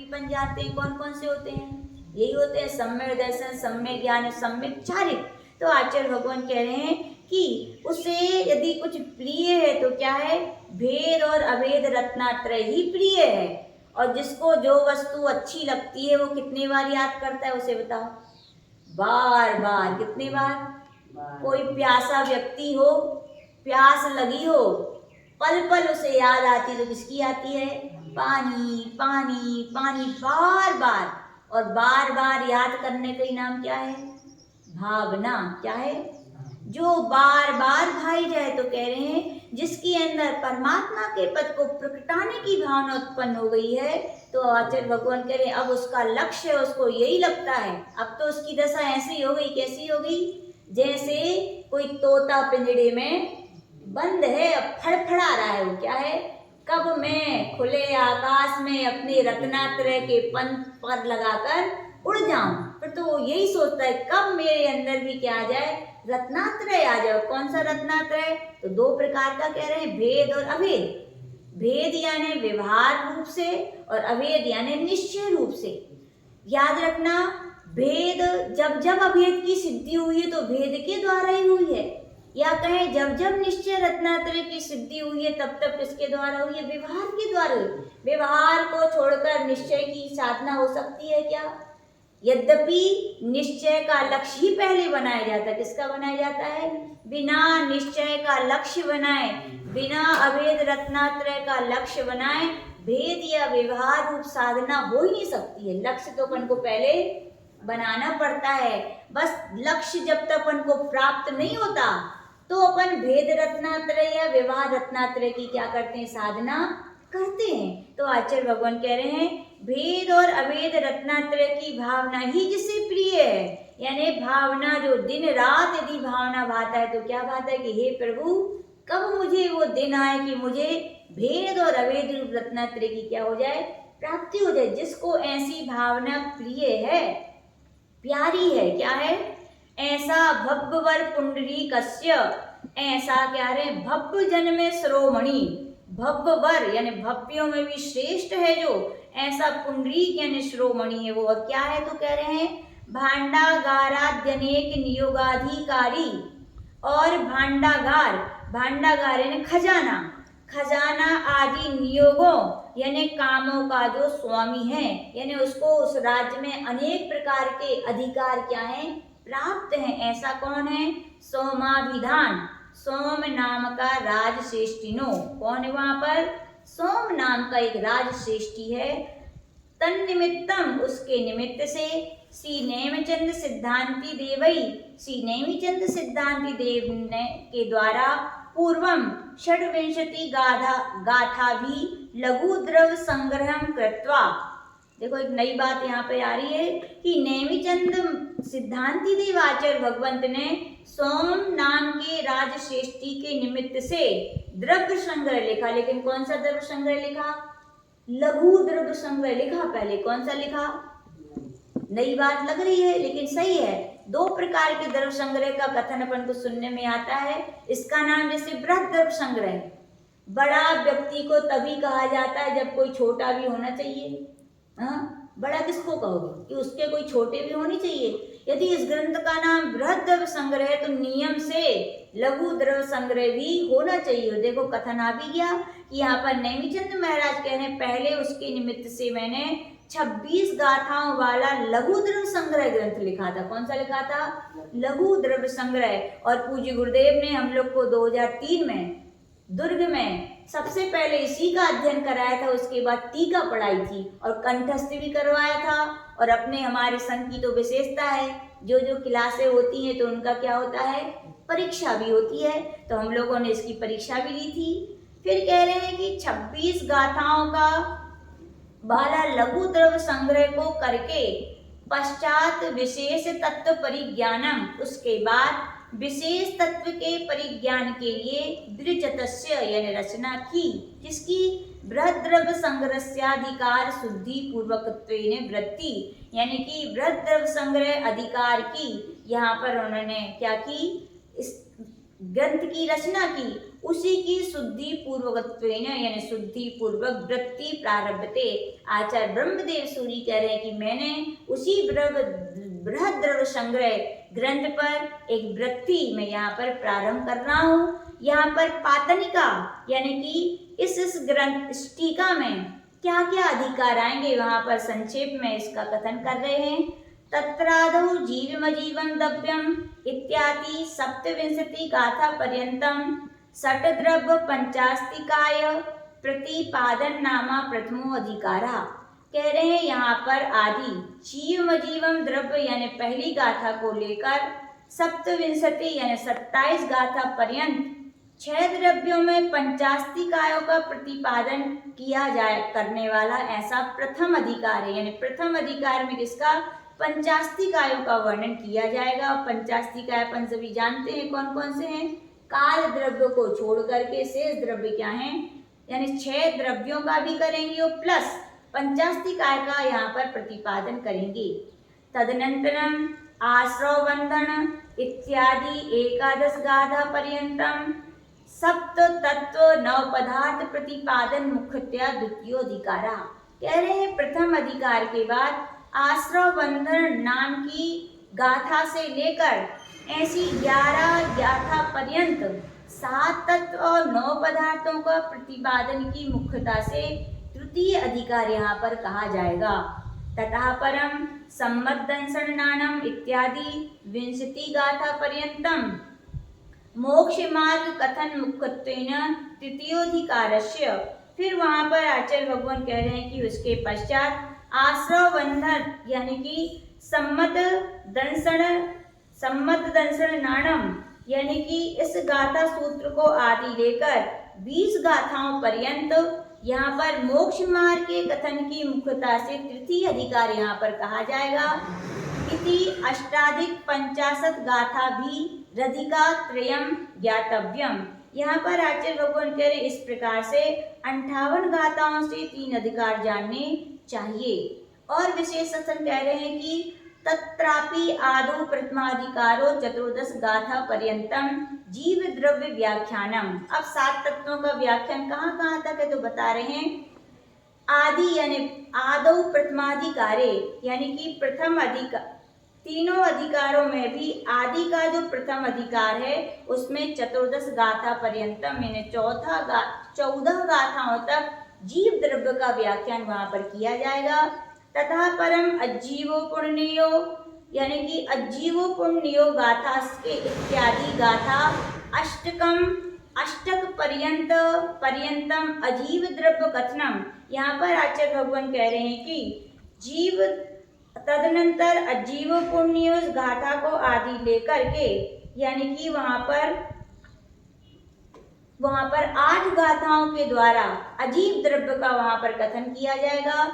Weapon जानते हैं कौन कौन से होते हैं? यही होते हैं सम्यक दर्शन, सम्यक ज्ञान, सम्यक चारित्र। तो आचार्य भगवान कह रहे हैं कि उसे यदि कुछ प्रिय है तो क्या है? भेद और अभेद रत्नात्रय ही प्रिय है। और जिसको जो वस्तु अच्छी लगती है वो कितने बार याद करता है उसे बताओ? बार बार। कितने बार? कोई प्यासा व्यक्ति हो, प्यास लगी हो, पल पल उसे याद आती तो किसकी आती है? पानी पानी पानी, बार बार। और बार बार याद करने का ही नाम क्या है? भावना। क्या है? जो बार बार भाई जाए। तो कह रहे हैं जिसके अंदर परमात्मा के पद को प्रकटाने की भावना उत्पन्न हो गई है, तो आचार्य भगवान कह रहे हैं अब उसका लक्ष्य है, उसको यही लगता है। अब तो उसकी दशा ऐसी हो गई, कैसी हो गई? जैसे कोई तोता पिंजड़े में बंद है, अब फड़फड़ा रहा है। वो क्या है? कब मैं खुले आकाश में अपने रत्नात्रय के पंख पर लगाकर उड़ जाऊं। फिर तो वो यही सोचता है कब मेरे अंदर भी क्या आ जाए? रत्नात्रय आ जाए। कौन सा रत्नात्रय? तो दो प्रकार का कह रहे हैं, भेद और अभेद। भेद यानी व्यवहार रूप से, और अभेद यानी निश्चय रूप से। याद रखना, भेद जब जब अभेद की सिद्धि हुई है तो भेद के द्वारा ही हुई है, या कहें जब जब निश्चय रत्नात्रय की सिद्धि हुई है तब तब किसके द्वारा हुई है? व्यवहार के द्वारा हुई। व्यवहार को छोड़कर निश्चय की साधना हो सकती है क्या? यद्यपि निश्चय का लक्ष्य ही पहले बनाया जाता है। किसका बनाया जाता है? बिना निश्चय का लक्ष्य बनाए, बिना अभेद रत्नात्रय का लक्ष्य बनाए भेद या व्यवहार रूप साधना हो ही नहीं सकती है। लक्ष्य तो अपन को पहले बनाना पड़ता है। बस लक्ष्य जब तक अपन को प्राप्त नहीं होता तो अपन भेद रत्नात्रय या व्यवहार रत्नात्रय की क्या करते हैं? साधना करते हैं। तो आचार्य भगवान कह रहे हैं भेद और अभेद रत्नात्रय की भावना ही जिसे प्रिय है, यानी भावना जो दिन रात यदि भावना भाता है तो क्या भाता है कि हे प्रभु कब मुझे वो दिन आए कि मुझे भेद और अभेद रूप रत्नात्रय की क्या हो जाए? प्राप्ति हो जाए। जिसको ऐसी भावना प्रिय है, प्यारी है, क्या है? ऐसा भव्यवर पुंडरी कस्य, ऐसा क्या रे? भव्य जन में श्रोमणि। भव्यवर यानी भव्यों में भी श्रेष्ठ है जो, ऐसा पुंडरीक यानी श्रोमणि है वो। और क्या है? तो कह रहे हैं भांडागाराद्यनेक नियोगाधिकारी। और भांडागार, भांडागार यानी खजाना, खजाना आदि नियोगों यानी कामों का जो स्वामी है, यानी उसको उस राज्य में अनेक प्रकार के अधिकार क्या हैं? प्राप्त हैं। ऐसा कौन है? सोमाभिधान, सोम नाम का राजश्रेष्ठिनो। कौन है वहां पर? सोम नाम का एक राजश्रेष्ठी है। तन्निमित्तम, उसके निमित्त से श्री नेमिचंद सिद्धांति देवई, श्री नेमिचंद सिद्धांति देव ने के द्वारा पूर्वम षड्विंशति गाथा भी लघु द्रव संग्रह कृत्वा। देखो एक नई बात यहाँ पे आ रही है कि नेमिचंद सिद्धांति देव आचार्य भगवंत ने सोम नाम के राजश्रेष्ठी के निमित्त से द्रव्य संग्रह लिखा। लेकिन कौन सा द्रव्य संग्रह लिखा? लघु द्रव्य संग्रह लिखा। पहले कौन सा लिखा? नई बात लग रही है लेकिन सही है। दो प्रकार के द्रव्य संग्रह का कथन अपन को सुनने में आता है। इसका नाम जैसे बृहद द्रव्य संग्रह, बड़ा व्यक्ति को तभी कहा जाता है जब कोई छोटा भी होना चाहिए। हाँ, बड़ा किसको कहोगे? कि उसके कोई छोटे भी होने चाहिए। यदि इस ग्रंथ का नाम बृहद द्रव्य संग्रह है तो नियम से लघु द्रव्य संग्रह भी होना चाहिए। देखो कथन आ भी गया कि यहाँ पर नेमिचंद महाराज कह रहे हैं पहले उसके निमित्त से मैंने 26 गाथाओं वाला लघु द्रव्य संग्रह ग्रंथ लिखा था। कौन सा लिखा था? लघु द्रव्य संग्रह। और पूज्य गुरुदेव ने हम लोग को 2003 में दुर्ग में सबसे पहले इसी का अध्ययन कराया था। उसके बाद टीका पढ़ाई थी और कंठस्थ भी करवाया था। और अपने हमारे संघ की तो विशेषता है, जो जो क्लासें होती हैं तो उनका क्या होता है? परीक्षा भी होती है। तो हम लोगों ने इसकी परीक्षा भी ली थी। फिर कह रहे हैं कि 26 गाथाओं का वाला लघु द्रव्य संग्रह को करके पश्चात विशेष तत्व परिज्ञानम, उसके बाद विशेष तत्व के परिज्ञान के लिए द्विचतस्य यानी रचना की। जिसकी बृहद द्रव्य संग्रहस्याधिकार शुद्धि पूर्वकत्वेन वृत्ति, यानी कि बृहद द्रव्य संग्रह अधिकार की यहाँ पर उन्होंने क्या की? इस ग्रंथ की रचना की। उसी की शुद्धि पूर्वकत्वेन यानी शुद्धि पूर्वक वृत्ति प्रारभते। आचार्य ब्रह्मदेव सूरी कह रहे हैं कि मैंने उसी बृहद द्रव्य संग्रह ग्रंथ पर एक वृत्ति मैं यहाँ पर प्रारंभ कर रहा हूँ। यहाँ पर पातनिका यानी कि इस ग्रंथ इस टीका में क्या क्या अधिकार आएंगे वहां पर संक्षेप में इसका कथन कर रहे हैं। तत्रादौ जीवमजीवं दव्यम इत्यादि सप्तविंशति गाथा पर्यंतम षट्द्रव्य पंचास्तिकाय प्रतिपादन नामा प्रथमो अधिकारा। कह रहे हैं यहाँ पर आदि जीवमजीवम द्रव्य यानी पहली गाथा को लेकर सप्तविंशति यानी 27 गाथा पर्यंत 6 द्रव्यों में पंचास्तिकायों का प्रतिपादन किया जाए करने वाला ऐसा प्रथम अधिकार है। यानी प्रथम अधिकार में किसका? पंचास्तिकायों का वर्णन किया जाएगा। और पंचास्तिकाय अपन सभी जानते हैं कौन कौन से हैं। काल द्रव्य को छोड़ करके शेष द्रव्य क्या हैं, यानी 6 द्रव्यों का भी करेंगे और प्लस पंचास्तिकाय का यहाँ पर प्रतिपादन करेंगे। तदनंतरम आश्रव बंधन इत्यादि 11 गाथा पर्यंतम सप्त तत्व नव पदार्थ प्रतिपादन मुख्यतया द्वितीयोधिकारा। कह रहे हैं प्रथम अधिकार के बाद आश्रव बंधन नाम की गाथा से लेकर ऐसी 11 गाथा पर्यंत 7 तत्व और 9 पदार्थों का प्रतिपादन की मुख्यता से तृतीय अधिकार यहाँ पर कहा जाएगा। तथा परम सम्मदंसनानम इत्यादि 20 गाथा पर्यंतम मोक्ष मार्ग कथन मुख्यत्वेन तृतीयोधिकारस्य। फिर वहां पर आचार्य भगवान कह रहे हैं कि उसके पश्चात आश्रव बंधन यानी कि सम्मत दंसन नाणम यानी कि इस गाथा सूत्र को आदि लेकर 20 गाथाओं पर्यंत यहाँ पर मोक्ष मार्ग के कथन की मुख्यता से तृतीय अधिकार यहाँ पर कहा जाएगा। इति अष्टाधिक 50 गाथा भी रधिका त्रयम ज्ञातव्यम। यहाँ पर आचार्य भगवान कह रहे इस प्रकार से 58 गाथाओं से 3 अधिकार जानने चाहिए। और विशेष कथन कह रहे हैं कि तत्रापि आदौ प्रथमाधिकारो 14 गाथा पर्यंतम जीव द्रव्य व्याख्यानम। अब 7 तत्वों का व्याख्यान कहाँ कहाँ तक है तो बता रहे हैं। आदि यानी आदौ प्रथमाधिकारे यानी कि प्रथम अधिकार, तीनों अधिकारों में भी आदि का जो प्रथम अधिकार है उसमें 14 गाथा पर्यंतम यानी 14 गाथाओं तक जीव द्रव्य का व्याख्यान वहां पर किया जाएगा। तथा परम अजीवो पुण्यो यानी कि अजीवो पुण्यो गाथा के इत्यादि गाथा अष्टक पर्यंतम अजीव द्रव्य कथनम। यहाँ पर आचार्य भगवान कह रहे हैं कि जीव तदनंतर अजीव पुण्यो गाथा को आदि लेकर के यानी कि वहां पर 8 गाथाओं के द्वारा अजीव द्रव्य का वहां पर कथन किया जाएगा।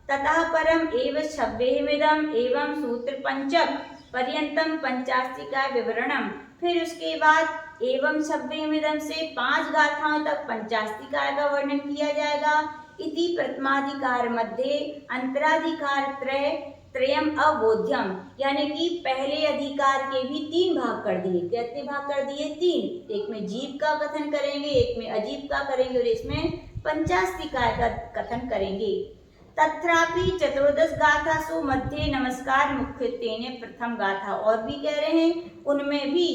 तथा परम एवं छब्बेहमिदम एवं सूत्र पंचक पर्यंतम पंचास्तिका विवरणम। फिर उसके बाद एवं छब्बेहमिदम से 5 गाथाओं तक पंचास्तिका का वर्णन किया जाएगा। इति प्रथमाधिकार मध्ये अंतराधिकार त्रयम अबोध्यम यानी कि पहले अधिकार के भी 3 भाग कर दिए। कितने भाग कर दिए? 3। एक में जीव का कथन करेंगे, एक में अजीव का करेंगे और इसमें पंचास्तिका का कथन करेंगे। तत्रापि 14 गाथासु मध्ये नमस्कार मुख्यत्वेन प्रथम गाथा। और भी कह रहे हैं उनमें भी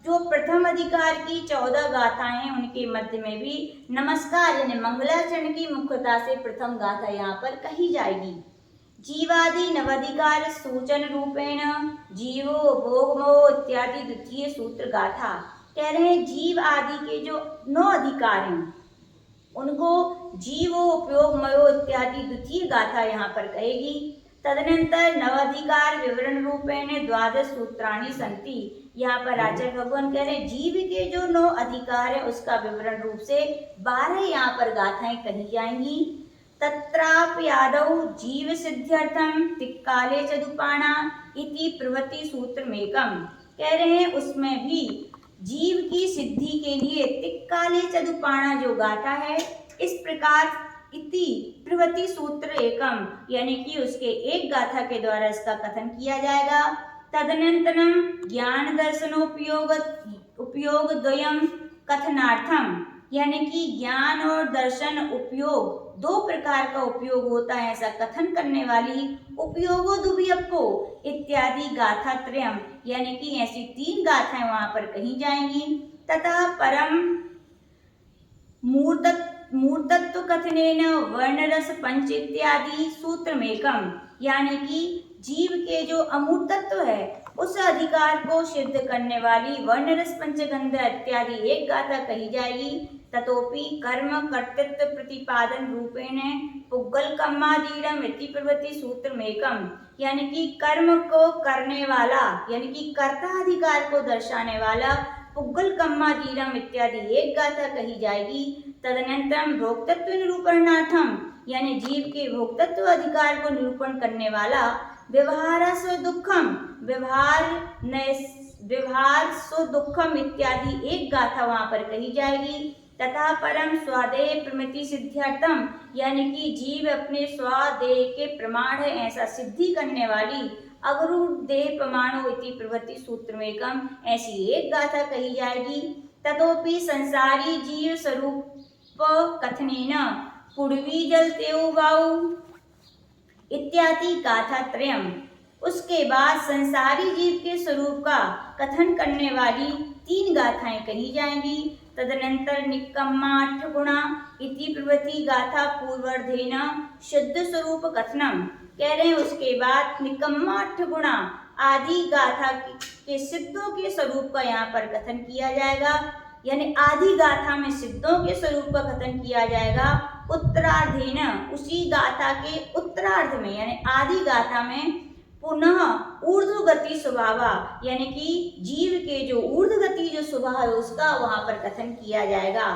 जो प्रथम अधिकार की 14 गाथाएं हैं उनके मध्य में भी नमस्कार यानी मंगलाचरण की मुख्यता से प्रथम गाथा यहाँ पर कही जाएगी। जीवादि नवाधिकार सूचन रूपेण जीवो भोगमो इत्यादि द्वितीय सूत्र गाथा। कह रहे हैं जीव आदि के जो 9 अधिकार हैं उनको जीवो उपयोग मयो इत्यादि द्वितीय गाथा यहाँ पर कहेगी। तदनंतर नवाधिकार विवरण रूपेण 12 सूत्राणि सन्ति। यहाँ पर आचार्य भगवान कह रहे जीव के जो 9 अधिकार है उसका विवरण रूप से 12 यहाँ पर गाथाएं कही जाएंगी। तत्राप्यादौ जीव सिद्ध्यर्थम तिक्काले चदुपाणा इति प्रवृत्ति सूत्रमेकम। कह रहे हैं उसमें भी जीव की सिद्धि के लिए तिक्काले चदुपाणा जो गाथा है इस प्रकार इति प्रवृत्ति सूत्र एकम यानी कि उसके एक गाथा के द्वारा इसका कथन किया जाएगा। तदनंतरम ज्ञान दर्शनोपयोग द्वयम कथनार्थम, यानी कि ज्ञान और दर्शन उपयोग, दो प्रकार का उपयोग होता है ऐसा कथन करने वाली, उपयोगो दुभियप्पो इत्यादि गाथा त्रयम, यानी कि ऐसी 3 गाथाएं वहां पर कही जाएंगी। तथा परम मूर्तत्व कथनेन वर्णरस पंच इत्यादि सूत्रमेकम, यानी कि जीव के जो अमूर्तत्व है उस अधिकार को सिद्ध करने वाली वर्णरस पंचगंध इत्यादि एक गाथा कही जाएगी। ततोपि कर्म कर्तृत्व प्रतिपादन रूपेण पुग्गल कम्मादीरम इति प्रभृति सूत्रमेकम, यानी कि कर्म को करने वाला यानी कि कर्ता अधिकार को दर्शाने वाला पुग्गल कम्मादीरम इत्यादि एक गाथा कही जाएगी। तदनंतरम भोक्तत्व निरूपणार्थम, यानी जीव के भोक्तत्व अधिकार को निरूपण करने वाला व्यवहार स्व दुखम, व्यवहार स्व दुखम इत्यादि एक गाथा वहां पर कही जाएगी। तथा परम स्वादेह प्रमिति सिद्ध्यर्थम, यानी कि जीव अपने स्वादेह के प्रमाण है ऐसा सिद्धि करने वाली अगरुदेह प्रमाणो इति प्रभृति सूत्रमेकम, ऐसी एक गाथा कही जाएगी। ततोपि संसारी जीव स्वरूप कथनेन पुड़वी जल तेउ वायु इत्यादि गाथा त्रयम, उसके बाद संसारी जीव के स्वरूप का कथन करने वाली 3 गाथाएं कही जाएंगी। तदनंतर निकम्माठ गुणा इति प्रभृति गाथा पूर्वार्धेन शुद्ध स्वरूप कथनम, कह रहे हैं उसके बाद निकम्माठ गुणा आदि गाथा के सिद्धों के स्वरूप का यहाँ पर कथन किया जाएगा, यानी आदि गाथा में सिद्धों के स्वरूप का कथन किया जाएगा। उत्तरार्धेन, उसी गाथा के उत्तरार्ध में यानी आदि गाथा में पुनः ऊर्ध्वगति स्वभाव, यानी कि जीव के जो ऊर्ध्वगति जो स्वभाव है उसका वहां पर कथन किया जाएगा।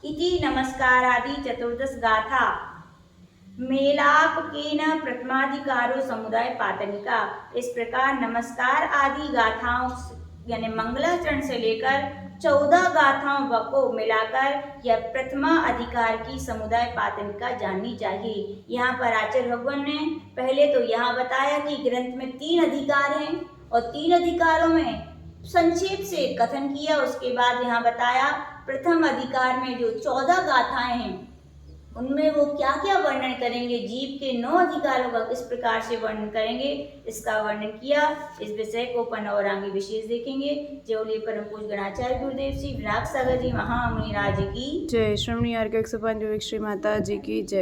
इति नमस्कार आदि चतुर्दश गाथा मेलापकेन प्रथमाधिकारो समुदाय पातनिका, इस प्रकार नमस्कार आदि गाथाओं यानी मंगलाचरण से लेकर 14 गाथाओं को मिलाकर यह प्रथमा अधिकार की समुदाय पातनिका जाननी चाहिए। यहाँ पर आचार्य भगवान ने पहले तो यहाँ बताया कि ग्रंथ में 3 अधिकार हैं और 3 अधिकारों में संक्षेप से कथन किया। उसके बाद यहाँ बताया प्रथम अधिकार में जो 14 गाथाएं हैं उनमें वो क्या क्या वर्णन करेंगे, जीव के 9 अधिकारों का किस प्रकार से वर्णन करेंगे इसका वर्णन किया। इस विषय को अपन और आगे विशेष देखेंगे। जय बोलिए परम पूज्य गणाचार्य गुरुदेव श्री विराग सागर जी महामुनि राज की जय। श्रवणी आर्क 105 श्री माता जी की जय।